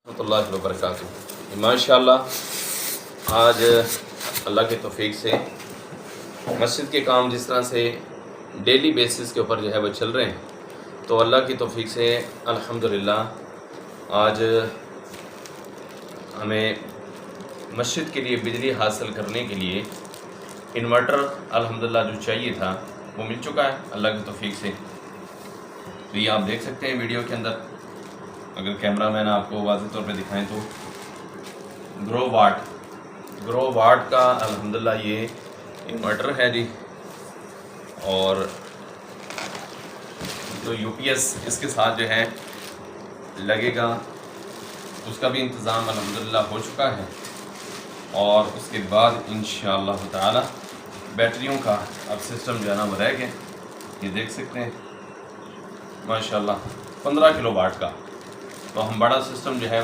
ورحمۃ اللہ وبرکاتہ۔ ماشاءاللہ آج اللہ کے توفیق سے مسجد کے کام جس طرح سے ڈیلی بیسس کے اوپر جو ہے وہ چل رہے ہیں، تو اللہ کی توفیق سے الحمدللہ آج ہمیں مسجد کے لیے بجلی حاصل کرنے کے لیے انورٹر الحمدللہ جو چاہیے تھا وہ مل چکا ہے اللہ کی توفیق سے۔ تو یہ آپ دیکھ سکتے ہیں ویڈیو کے اندر، اگر کیمرہ مین آپ کو واضح طور پہ دکھائیں تو گرو واٹ کا الحمدللہ یہ انورٹر ہے جی، اور جو یو پی ایس اس کے ساتھ جو ہے لگے گا اس کا بھی انتظام الحمدللہ ہو چکا ہے، اور اس کے بعد انشاءاللہ تعالی بیٹریوں کا اب سسٹم جو ہے نا وہ رہ گئے۔ یہ دیکھ سکتے ہیں ماشاءاللہ 15 کلو واٹ کا، تو ہم بڑا سسٹم جو ہے